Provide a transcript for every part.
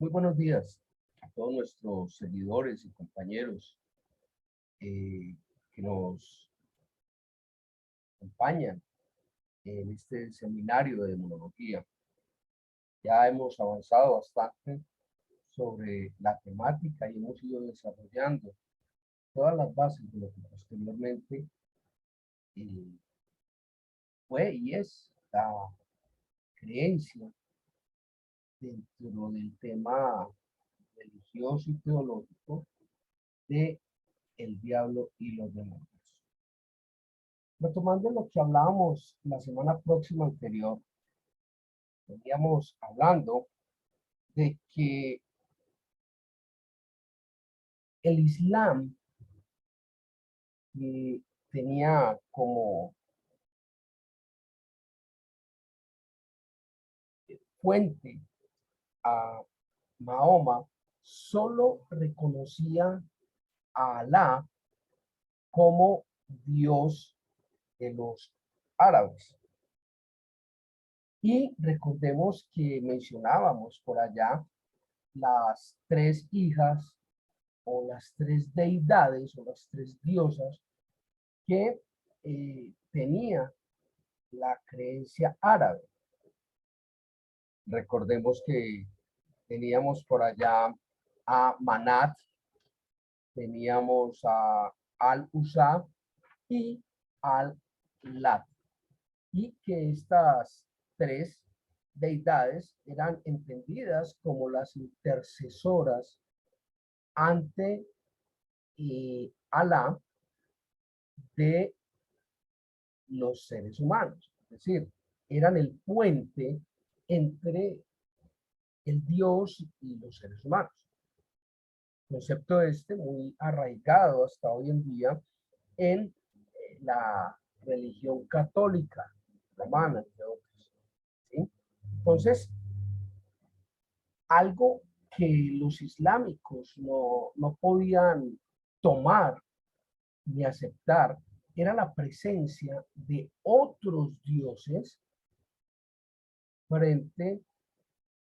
Muy buenos días a todos nuestros seguidores y compañeros que nos acompañan en este seminario de demonología. Ya hemos avanzado bastante sobre la temática y hemos ido desarrollando todas las bases de lo que posteriormente eh, fue y es la creencia dentro del tema religioso y teológico de el diablo y los demonios. Retomando lo que hablábamos la semana próxima anterior, veníamos hablando de que el Islam tenía como fuente a Mahoma, solo reconocía a Alá como Dios de los árabes. Y recordemos que mencionábamos por allá las tres hijas o las tres deidades o las tres diosas que tenía la creencia árabe. Recordemos que teníamos por allá a Manat, teníamos a Al-Uzza y Al-Lat. Y que estas tres deidades eran entendidas como las intercesoras ante Alá de los seres humanos. Es decir, eran el puente entre el Dios y los seres humanos. Concepto este muy arraigado hasta hoy en día en la religión católica romana, entre otros. ¿Sí? Entonces, algo que los islámicos no podían tomar ni aceptar era la presencia de otros dioses frente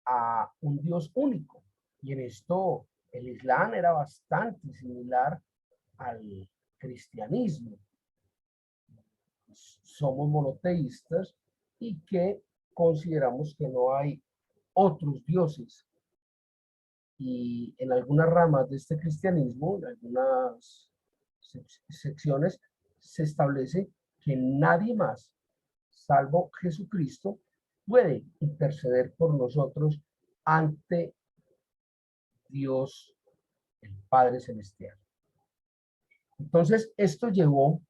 a un Dios único. Y en esto el Islam era bastante similar al cristianismo. Somos monoteístas y que consideramos que no hay otros dioses. Y en algunas ramas de este cristianismo, en algunas secciones, se establece que nadie más, salvo Jesucristo, puede interceder por nosotros ante Dios, el Padre Celestial. Entonces, esto llevó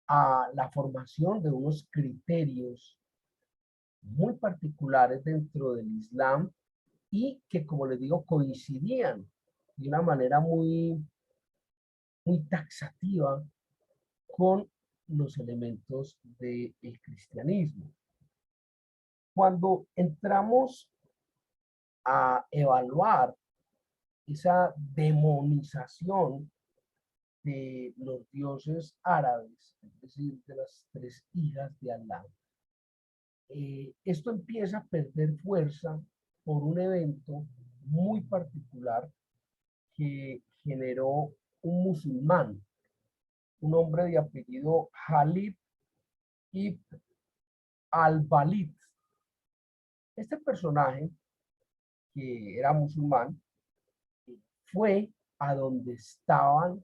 a la formación de unos criterios muy particulares dentro del Islam y que, como les digo, coincidían de una manera muy taxativa con los elementos del cristianismo. Cuando entramos a evaluar esa demonización de los dioses árabes, es decir, de las tres hijas de Alá, esto empieza a perder fuerza por un evento muy particular que generó un musulmán, un hombre de apellido Khalid ibn al-Walid. Este personaje, que era musulmán, fue a donde estaban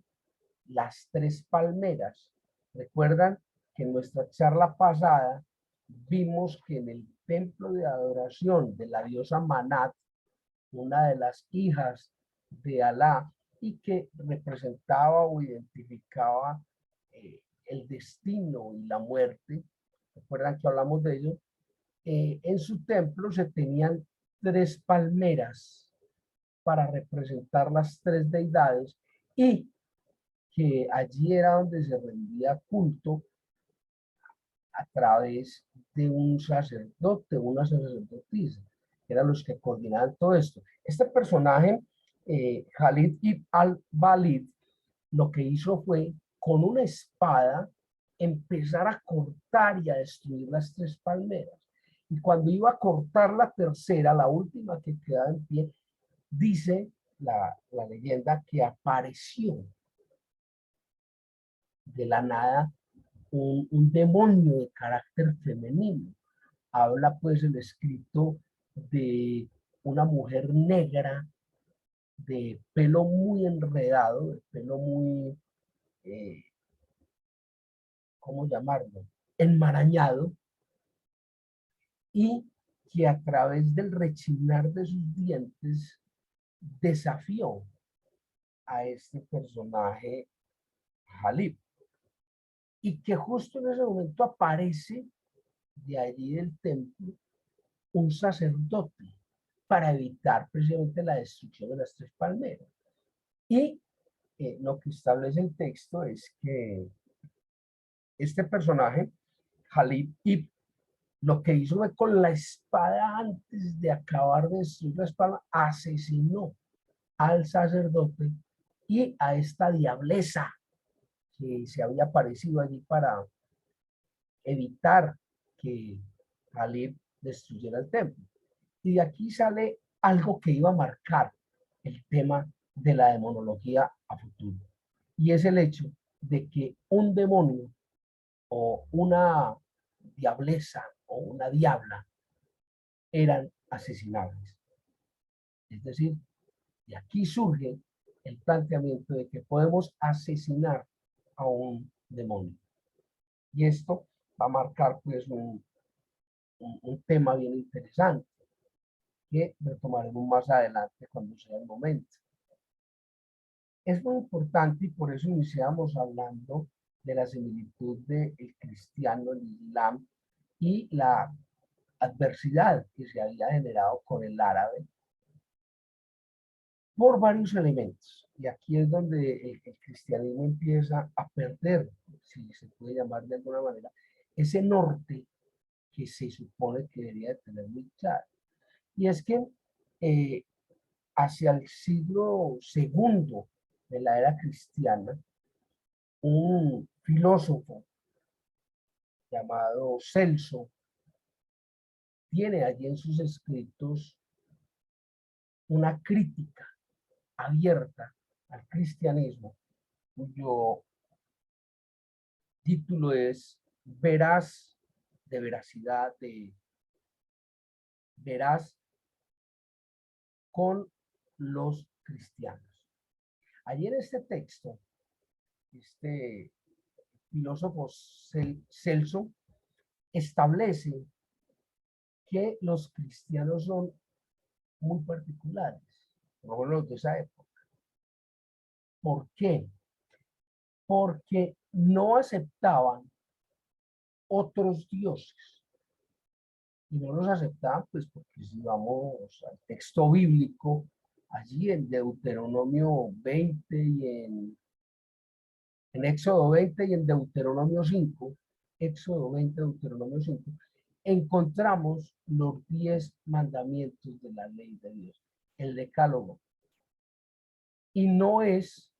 las tres palmeras. Recuerdan que en nuestra charla pasada vimos que en el templo de adoración de la diosa Manat, una de las hijas de Alá, y que representaba o identificaba el destino y la muerte, recuerdan que hablamos de ello, en su templo se tenían tres palmeras para representar las tres deidades y que allí era donde se rendía culto a través de un sacerdote, una sacerdotisa, que eran los que coordinaban todo esto. Este personaje, Khalid ibn al-Walid, lo que hizo fue, con una espada, empezar a cortar y a destruir las tres palmeras. Y cuando iba a cortar la tercera, la última que quedaba en pie, Dice la leyenda que apareció de la nada un demonio de carácter femenino. Habla pues el escrito de una mujer negra de pelo muy enredado, de pelo muy, eh, ¿cómo llamarlo? Enmarañado, y que a través del rechinar de sus dientes desafió a este personaje Jalib, y que justo en ese momento aparece de allí del templo un sacerdote para evitar precisamente la destrucción de las tres palmeras. Y lo que establece el texto es que este personaje, Jalib Ibn, lo que hizo fue con la espada, antes de acabar de destruir la espada, asesinó al sacerdote y a esta diableza que se había aparecido allí para evitar que Jalib destruyera el templo. Y de aquí sale algo que iba a marcar el tema de la demonología a futuro. Y es el hecho de que un demonio o una diableza o una diabla eran asesinables. Es decir, de aquí surge el planteamiento de que podemos asesinar a un demonio. Y esto va a marcar pues un tema bien interesante que retomaremos más adelante cuando sea el momento. Es muy importante y por eso iniciamos hablando de la similitud del cristiano, el islam y la adversidad que se había generado con el árabe por varios elementos. Y aquí es donde el cristianismo empieza a perder, si se puede llamar de alguna manera, ese norte que se supone que debería de tener muy claro. Y es que eh, hacia el siglo segundo de la era cristiana, un filósofo llamado Celso tiene allí en sus escritos una crítica abierta al cristianismo, cuyo título es Veraz, de veracidad, de veraz con los cristianos. Allí en este texto, este filósofo Celso establece que los cristianos son muy particulares, por lo menos los de esa época. ¿Por qué? Porque no aceptaban otros dioses. Y no los aceptaban, pues porque si vamos al texto bíblico, allí en Deuteronomio 20 y en Éxodo 20 y en Deuteronomio 5, Éxodo 20, Deuteronomio 5, encontramos los 10 mandamientos de la ley de Dios, el decálogo. Y no es,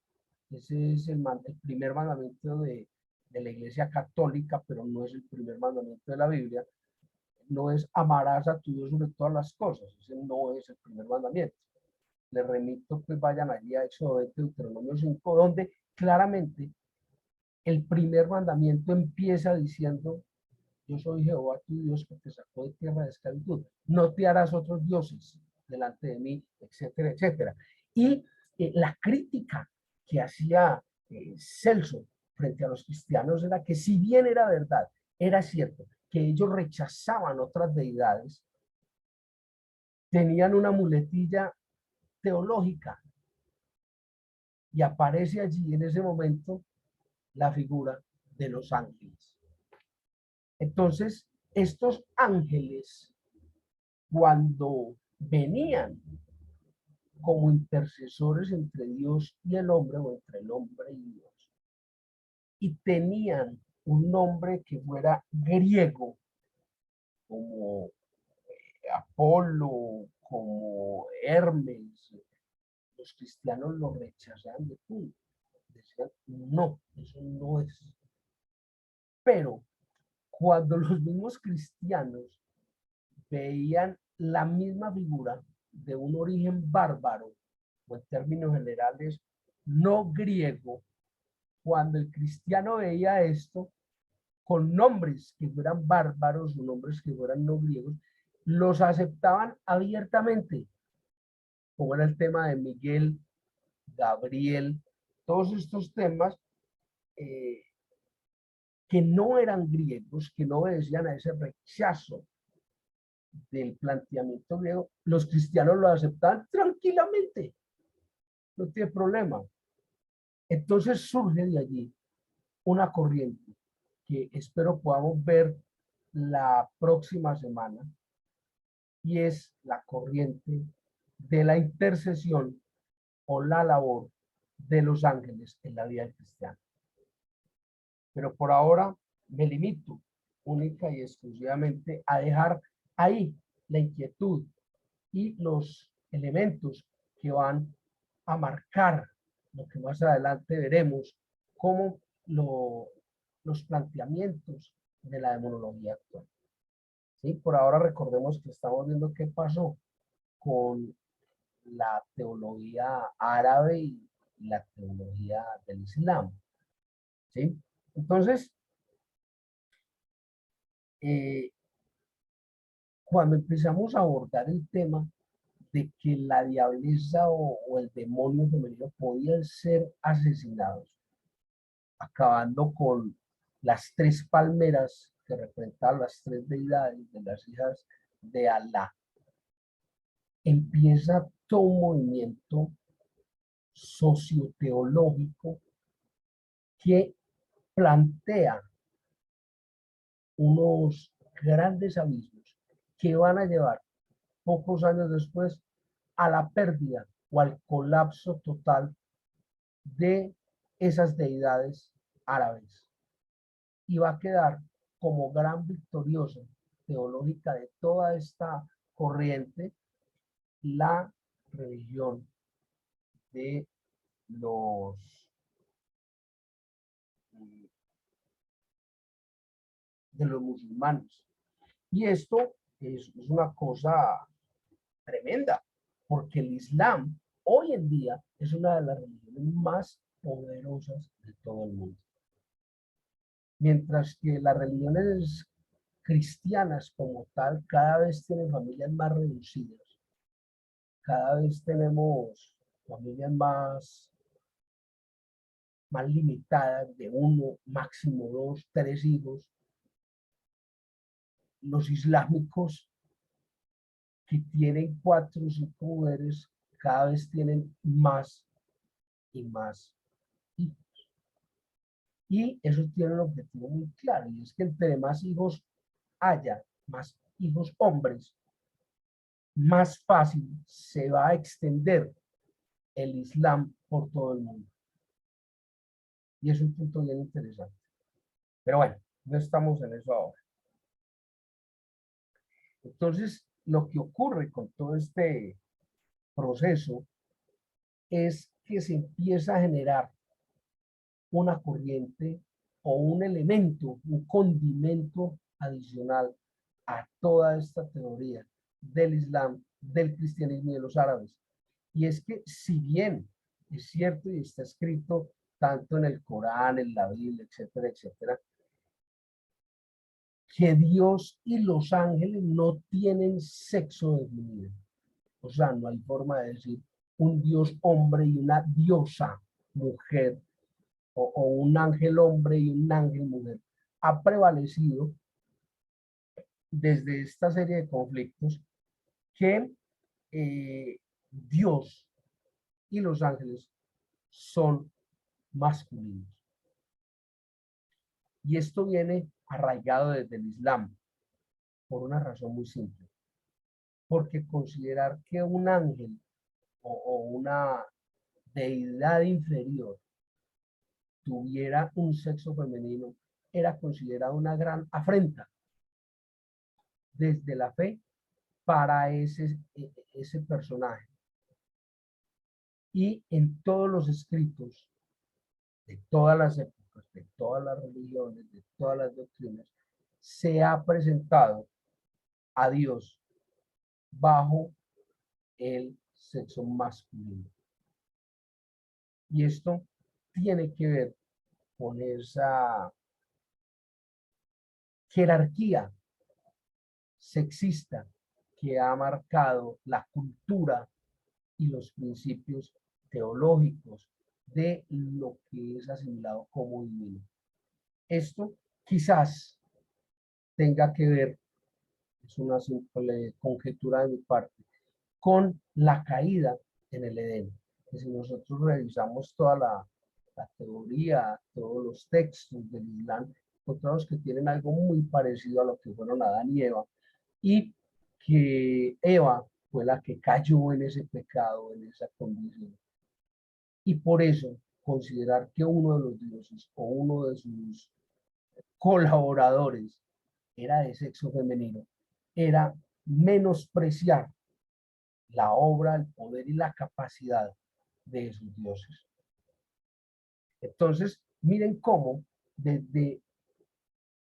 ese es el primer mandamiento de la Iglesia Católica, pero no es el primer mandamiento de la Biblia. No es amarás a tu Dios sobre todas las cosas, ese no es el primer mandamiento. Les remito, pues vayan allí a Éxodo 20, Deuteronomio 5, donde claramente el primer mandamiento empieza diciendo: yo soy Jehová tu Dios que te sacó de tierra de esclavitud. No te harás otros dioses delante de mí, etcétera, etcétera. Y la crítica que hacía Celso frente a los cristianos era que, si bien era verdad, era cierto que ellos rechazaban otras deidades, tenían una muletilla teológica, y aparece allí en ese momento la figura de los ángeles. Entonces, estos ángeles, cuando venían como intercesores entre Dios y el hombre, o entre el hombre y Dios, y tenían un nombre que fuera griego, como Apolo, como Hermes, los cristianos lo rechazaban de punto. Decían: no, eso no es. Pero cuando los mismos cristianos veían la misma figura de un origen bárbaro, o en términos generales, no griego, cuando el cristiano veía esto, con nombres que fueran bárbaros o nombres que fueran no griegos, los aceptaban abiertamente, como era el tema de Miguel, Gabriel, todos estos temas eh, que no eran griegos, que no obedecían a ese rechazo del planteamiento griego, los cristianos lo aceptaban tranquilamente, no tiene problema. Entonces surge de allí una corriente que espero podamos ver la próxima semana, y es la corriente de la intercesión o la labor de los ángeles en la vida del cristiano. Pero por ahora me limito única y exclusivamente a dejar ahí la inquietud y los elementos que van a marcar lo que más adelante veremos como los planteamientos de la demonología actual. ¿Sí? Por ahora recordemos que estamos viendo qué pasó con la teología árabe y la teología del Islam. ¿Sí? Entonces, eh, cuando empezamos a abordar el tema de que la diableza o el demonio femenino podían ser asesinados, acabando con las tres palmeras que representaban las tres deidades de las hijas de Alá, empieza todo un movimiento socioteológico que plantea unos grandes abismos que van a llevar pocos años después a la pérdida o al colapso total de esas deidades árabes. Y va a quedar como gran victoriosa teológica de toda esta corriente la religión de los musulmanes. Y esto es una cosa tremenda, porque el Islam hoy en día es una de las religiones más poderosas de todo el mundo. Mientras que las religiones cristianas como tal cada vez tienen familias más reducidas, cada vez tenemos familias más limitadas, de uno, máximo dos, tres hijos. Los islámicos que tienen cuatro o cinco mujeres cada vez tienen más y más hijos. Y eso tiene un objetivo muy claro, y es que entre más hijos haya, más hijos hombres, más fácil se va a extender el Islam por todo el mundo. Y es un punto bien interesante. Pero bueno, no estamos en eso ahora. Entonces, lo que ocurre con todo este proceso es que se empieza a generar una corriente o un elemento, un condimento adicional a toda esta teoría del Islam, del cristianismo y de los árabes. Y es que si bien es cierto y está escrito tanto en el Corán, en la Biblia, etcétera, etcétera, que Dios y los ángeles no tienen sexo definido. O sea, no hay forma de decir un Dios hombre y una diosa mujer, o un ángel hombre y un ángel mujer. Ha prevalecido desde esta serie de conflictos que Dios y los ángeles son masculinos. Y esto viene arraigado desde el Islam por una razón muy simple. Porque considerar que un ángel o una deidad inferior tuviera un sexo femenino era considerado una gran afrenta desde la fe para ese personaje. Y en todos los escritos de todas las épocas, de todas las religiones, de todas las doctrinas, se ha presentado a Dios bajo el sexo masculino. Y esto tiene que ver con esa jerarquía sexista que ha marcado la cultura y los principios teológicos de lo que es asimilado como divino. Esto quizás tenga que ver, es una simple conjetura de mi parte, con la caída en el Edén. Que si nosotros revisamos toda la teoría, todos los textos del Islam, encontramos que tienen algo muy parecido a lo que fueron Adán y Eva, y que Eva fue la que cayó en ese pecado, en esa condición. Y por eso considerar que uno de los dioses o uno de sus colaboradores era de sexo femenino, era menospreciar la obra, el poder y la capacidad de esos dioses. Entonces, miren cómo desde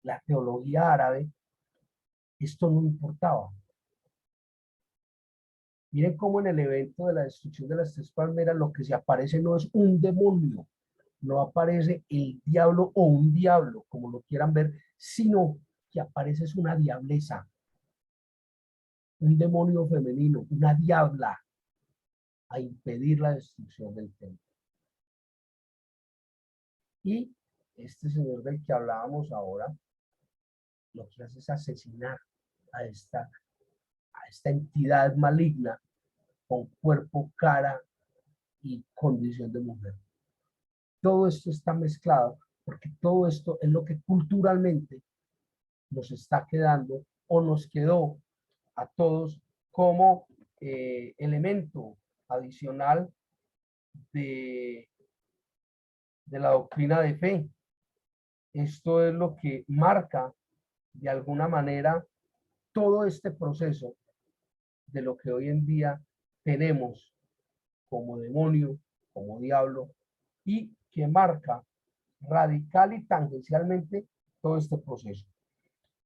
la teología árabe esto no importaba. Miren cómo en el evento de la destrucción de las tres palmeras lo que se aparece no es un demonio, no aparece el diablo o un diablo, como lo quieran ver, sino que aparece es una diableza, un demonio femenino, una diabla, a impedir la destrucción del templo. Y este señor del que hablábamos ahora, lo que hace es asesinar a esta entidad maligna con cuerpo, cara y condición de mujer. Todo esto está mezclado porque todo esto es lo que culturalmente nos está quedando o nos quedó a todos como elemento adicional de la doctrina de fe. Esto es lo que marca de alguna manera todo este proceso de lo que hoy en día tenemos como demonio, como diablo, y que marca radical y tangencialmente todo este proceso.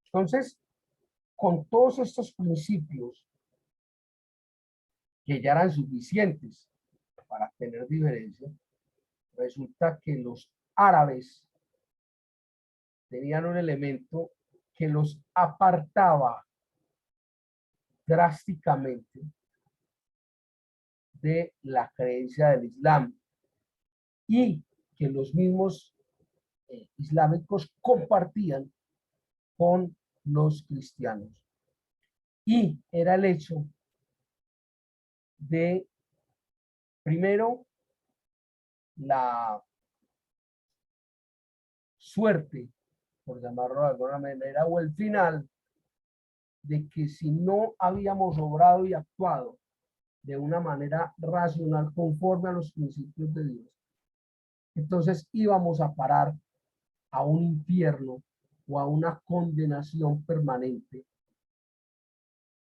Entonces, con todos estos principios que ya eran suficientes para tener diferencia, resulta que los árabes tenían un elemento que los apartaba drásticamente de la creencia del Islam y que los mismos islámicos compartían con los cristianos. Y era el hecho de, primero, la suerte, por llamarlo de alguna manera, o el final de que si no habíamos obrado y actuado de una manera racional conforme a los principios de Dios, entonces íbamos a parar a un infierno o a una condenación permanente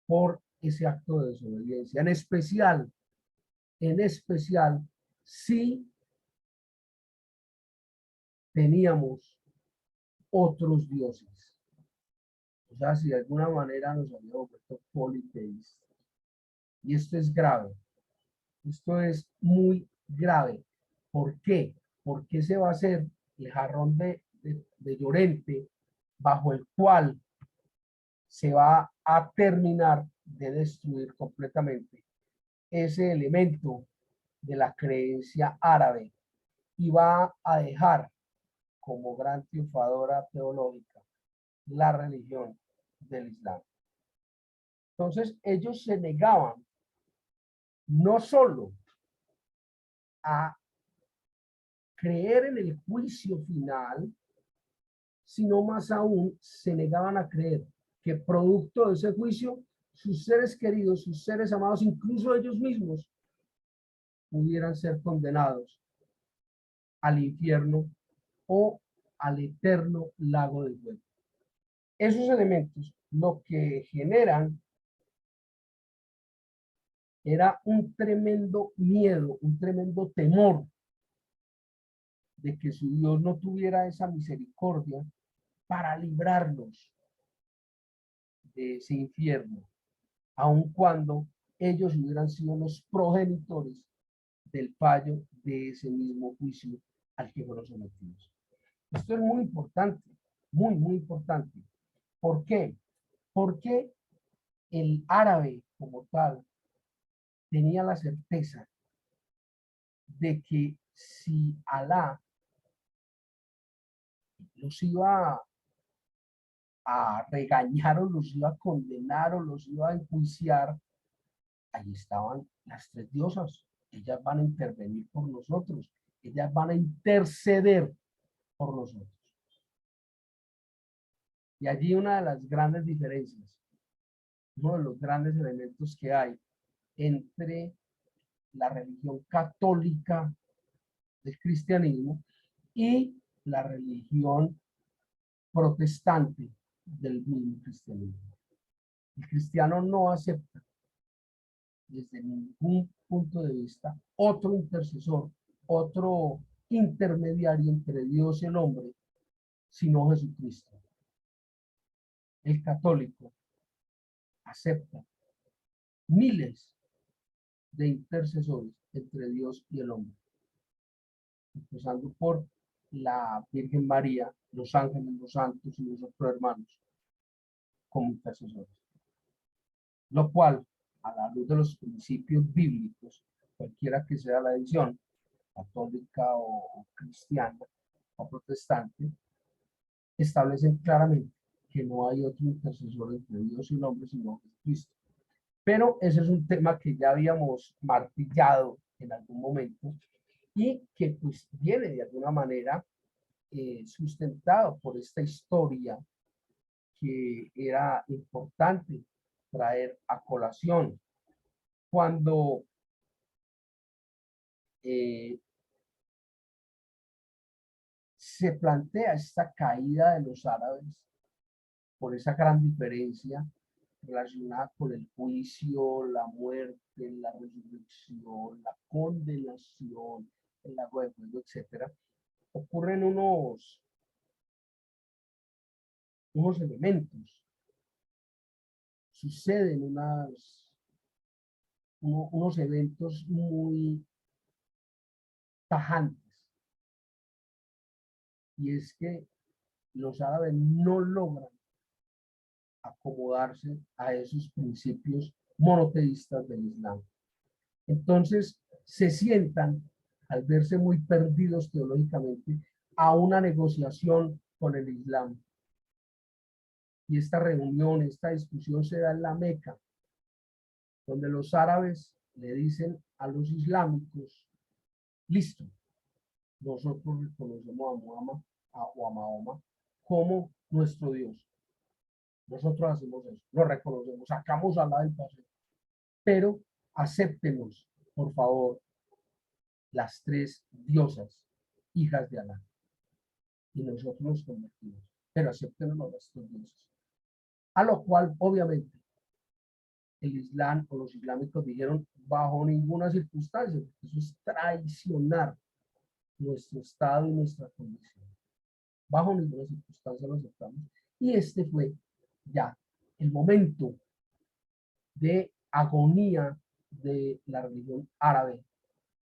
por ese acto de desobediencia. En especial, si teníamos otros dioses. O sea, si de alguna manera nos habíamos vuelto politeístas. Y esto es grave. Esto es muy grave. ¿Por qué? Porque ese va a ser el jarrón de Llorente bajo el cual se va a terminar de destruir completamente ese elemento de la creencia árabe y va a dejar como gran triunfadora teológica la religión del Islam. Entonces ellos se negaban no solo a creer en el juicio final, sino más aún se negaban a creer que producto de ese juicio sus seres queridos, sus seres amados, incluso ellos mismos, pudieran ser condenados al infierno o al eterno lago de fuego. Esos elementos lo que generan era un tremendo miedo, un tremendo temor de que su Dios no tuviera esa misericordia para librarnos de ese infierno, aun cuando ellos hubieran sido los progenitores del fallo de ese mismo juicio al que fueron sometidos. Esto es muy importante, muy, muy importante. ¿Por qué? Porque el árabe como tal tenía la certeza de que si Alá los iba a regañar o los iba a condenar o los iba a enjuiciar, ahí estaban las tres diosas. Ellas van a intervenir por nosotros, ellas van a interceder por nosotros. Y allí una de las grandes diferencias, uno de los grandes elementos que hay entre la religión católica del cristianismo y la religión protestante del mismo cristianismo. El cristiano no acepta desde ningún punto de vista otro intercesor, otro intermediario entre Dios y el hombre, sino Jesucristo. El católico acepta miles de intercesores entre Dios y el hombre, empezando por la Virgen María, los ángeles, los santos y los otros hermanos como intercesores. Lo cual, a la luz de los principios bíblicos, cualquiera que sea la edición, católica o cristiana o protestante, establecen claramente que no hay otro intercesor entre Dios y el hombre sino Jesucristo. Pero ese es un tema que ya habíamos martillado en algún momento y que pues viene de alguna manera sustentado por esta historia que era importante traer a colación. Cuando se plantea esta caída de los árabes por esa gran diferencia relacionada con el juicio, la muerte, la resurrección, la condenación, el lago de fuego, etc., ocurren unos elementos, suceden unos eventos muy tajantes, y es que los árabes no logran acomodarse a esos principios monoteístas del Islam. Entonces se sientan, al verse muy perdidos teológicamente, a una negociación con el Islam. Y esta reunión, esta discusión se da en la Meca, donde los árabes le dicen a los islámicos, listo, nosotros reconocemos a Muhammad o a Mahoma como nuestro Dios. Nosotros hacemos eso, lo reconocemos, sacamos a Alá del paseo, pero acéptenos, por favor, las tres diosas, hijas de Alá, y nosotros nos convertimos, pero acéptenos las tres diosas. A lo cual, obviamente, el Islam o los islámicos dijeron, bajo ninguna circunstancia, eso es traicionar nuestro estado y nuestra condición. Bajo ninguna circunstancia lo aceptamos. Y este fue ya el momento de agonía de la religión árabe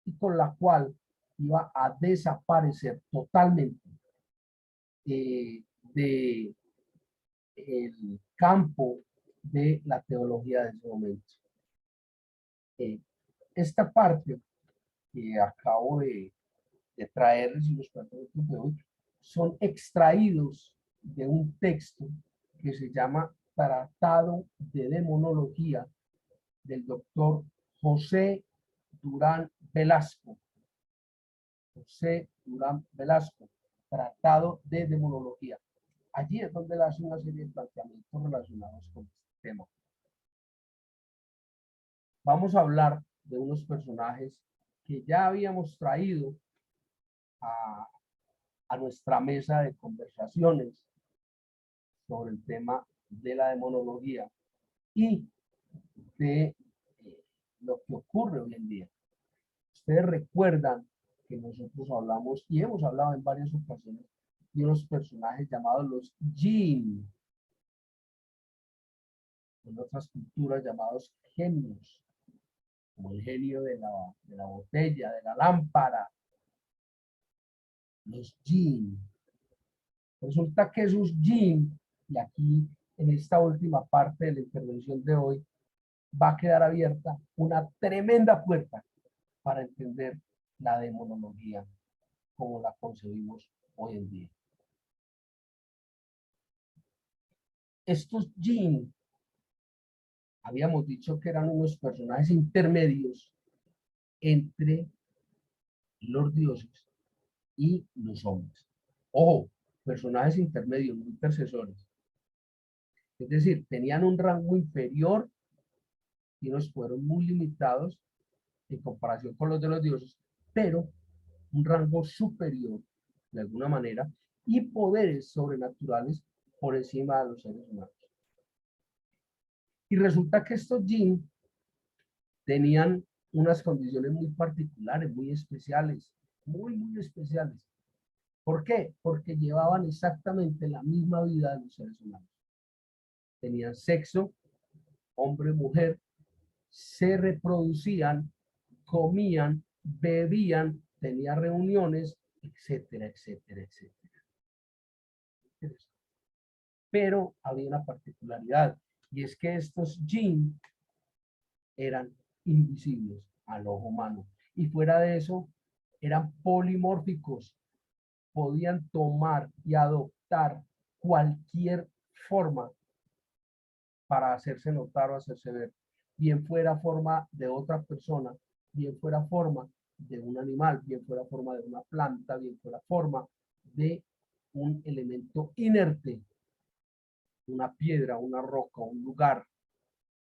y con la cual iba a desaparecer totalmente de el campo de la teología de ese momento. Esta parte que acabo de traerles los planteamientos de hoy son extraídos de un texto que se llama Tratado de Demonología del doctor José Durán Velasco. José Durán Velasco, Tratado de Demonología. Allí es donde él hace una serie de planteamientos relacionados con este tema. Vamos a hablar de unos personajes que ya habíamos traído a nuestra mesa de conversaciones sobre el tema de la demonología y de lo que ocurre hoy en día. Ustedes recuerdan que nosotros hablamos y hemos hablado en varias ocasiones de unos personajes llamados los jinn, en otras culturas llamados genios. como el genio de la botella, de la lámpara, los jinn. Resulta que esos jinn, y aquí en esta última parte de la intervención de hoy, va a quedar abierta una tremenda puerta para entender la demonología como la concebimos hoy en día. Estos jinn, habíamos dicho que eran unos personajes intermedios entre los dioses y los hombres. Ojo, personajes intermedios, no intercesores. Es decir, tenían un rango inferior y unos poderes muy limitados en comparación con los de los dioses, pero un rango superior de alguna manera y poderes sobrenaturales por encima de los seres humanos. Y resulta que estos jinn tenían unas condiciones muy particulares, muy especiales, muy especiales. ¿Por qué? Porque llevaban exactamente la misma vida de los seres humanos. Tenían sexo, hombre, mujer, se reproducían, comían, bebían, tenían reuniones, etcétera, etcétera, etcétera. Pero había una particularidad, y es que estos jinn eran invisibles al ojo humano. Y fuera de eso, eran polimórficos, podían tomar y adoptar cualquier forma para hacerse notar o hacerse ver, bien fuera forma de otra persona, bien fuera forma de un animal, bien fuera forma de una planta, bien fuera forma de un elemento inerte, una piedra, una roca, un lugar.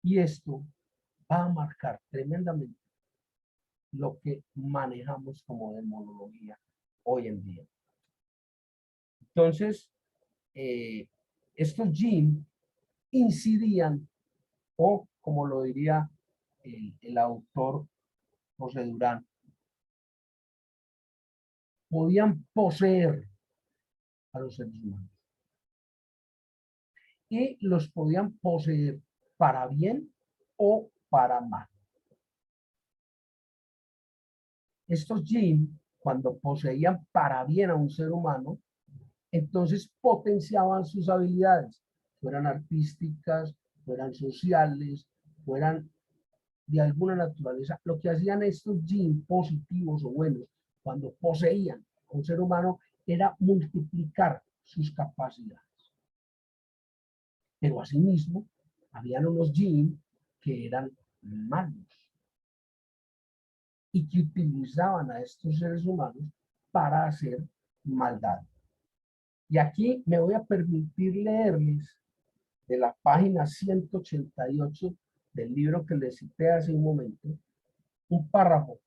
Y esto va a marcar tremendamente lo que manejamos como demonología hoy en día. Entonces, estos jinn incidían, o como lo diría el autor José Durán, podían poseer a los seres humanos y los podían poseer para bien o para mal. Estos jinn, cuando poseían para bien a un ser humano, entonces potenciaban sus habilidades, fueran artísticas, fueran sociales, fueran de alguna naturaleza. Lo que hacían estos jinn positivos o buenos, cuando poseían a un ser humano, era multiplicar sus capacidades. Pero asimismo, habían unos jinn que eran malos y que utilizaban a estos seres humanos para hacer maldad. Y aquí me voy a permitir leerles de la página 188 del libro que les cité hace un momento, un párrafo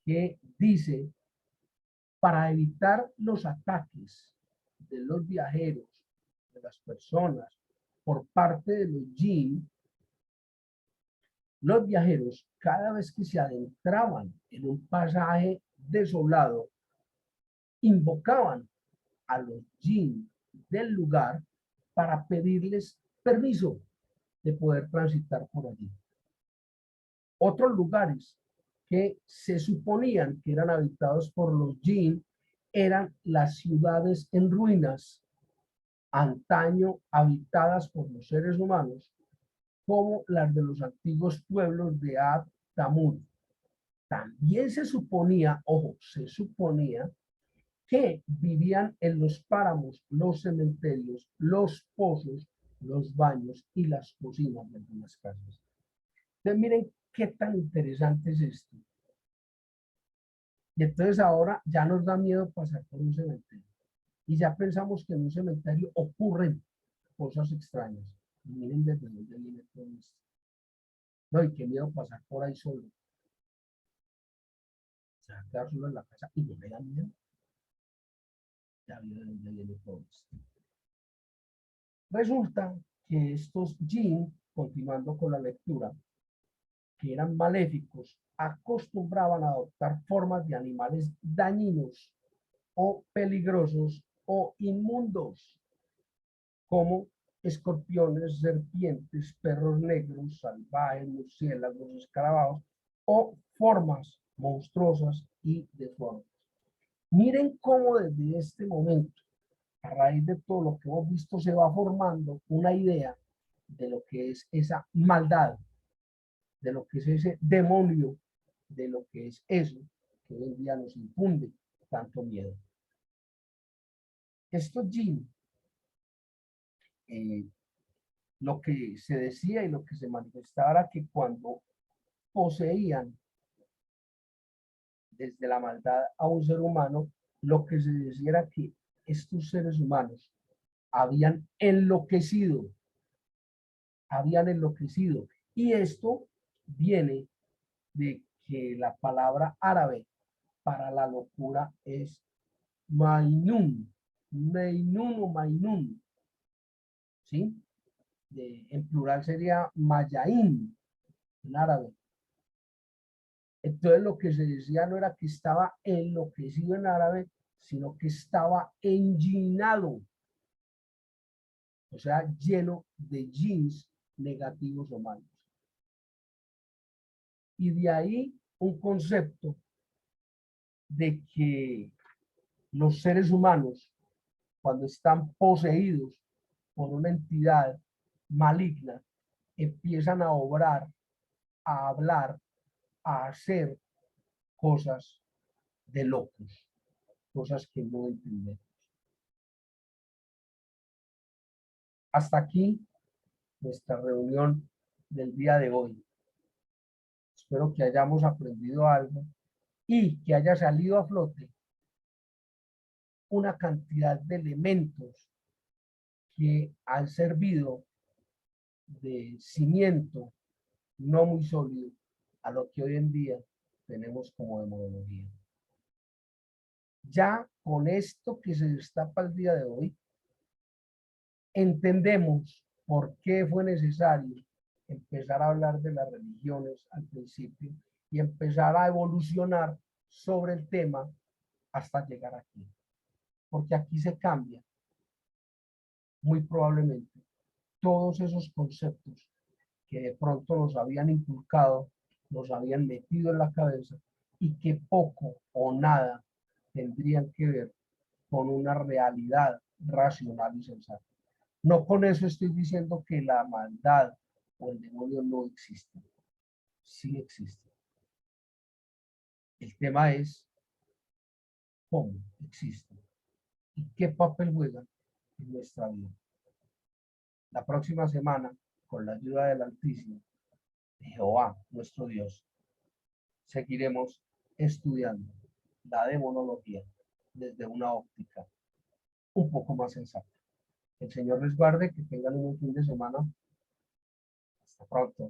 que dice: para evitar los ataques de los viajeros, de las personas, por parte de los jinn, los viajeros, cada vez que se adentraban en un pasaje desolado, invocaban a los jinn del lugar para pedirles permiso de poder transitar por allí. Otros lugares que se suponían que eran habitados por los jinn eran las ciudades en ruinas, antaño habitadas por los seres humanos, como las de los antiguos pueblos de Ad Tamud. También se suponía, ojo, se suponía que vivían en los páramos, los cementerios, los pozos, los baños y las cocinas de algunas casas. Entonces, miren qué tan interesante es esto. Y entonces ahora ya nos da miedo pasar por un cementerio. Y ya pensamos que en un cementerio ocurren cosas extrañas. Y miren desde dónde viene todo esto. No, y qué miedo pasar por ahí solo. Se va a quedar solo en la casa y no me da miedo. Ya viene de dónde viene todo esto. Resulta que estos jinn, continuando con la lectura, que eran maléficos, acostumbraban a adoptar formas de animales dañinos o peligrosos o inmundos, como escorpiones, serpientes, perros negros, salvajes, murciélagos, escarabajos o formas monstruosas y deformes. Miren cómo desde este momento, a raíz de todo lo que hemos visto, se va formando una idea de lo que es esa maldad, de lo que es ese demonio, de lo que es eso que hoy en día nos infunde tanto miedo. Estos jinn, lo que se decía y lo que se manifestaba era que cuando poseían desde la maldad a un ser humano, lo que se decía era que estos seres humanos habían enloquecido, y esto viene de que la palabra árabe para la locura es mainun, meinun o mainun, ¿sí? En plural sería mayaín en árabe. Entonces lo que se decía no era que estaba enloquecido en árabe, sino que estaba enginado, o sea, lleno de jeans negativos o malos. Y de ahí un concepto de que los seres humanos, cuando están poseídos por una entidad maligna, empiezan a obrar, a hablar, a hacer cosas de locos, cosas que no entendemos. Hasta aquí nuestra reunión del día de hoy. Espero que hayamos aprendido algo y que haya salido a flote una cantidad de elementos que han servido de cimiento no muy sólido a lo que hoy en día tenemos como demonología. Ya con esto que se destapa el día de hoy, entendemos por qué fue necesario empezar a hablar de las religiones al principio y empezar a evolucionar sobre el tema hasta llegar aquí. Porque aquí se cambia, muy probablemente, todos esos conceptos que de pronto nos habían inculcado, nos habían metido en la cabeza y que poco o nada tendrían que ver con una realidad racional y sensata. No con eso estoy diciendo que la maldad o el demonio no existe. Sí existe. El tema es cómo existe y qué papel juega en nuestra vida. La próxima semana, con la ayuda del Altísimo, de Jehová, nuestro Dios, seguiremos estudiando la demonología desde una óptica un poco más sensata. El Señor les guarde, que tengan un buen fin de semana. Hasta pronto.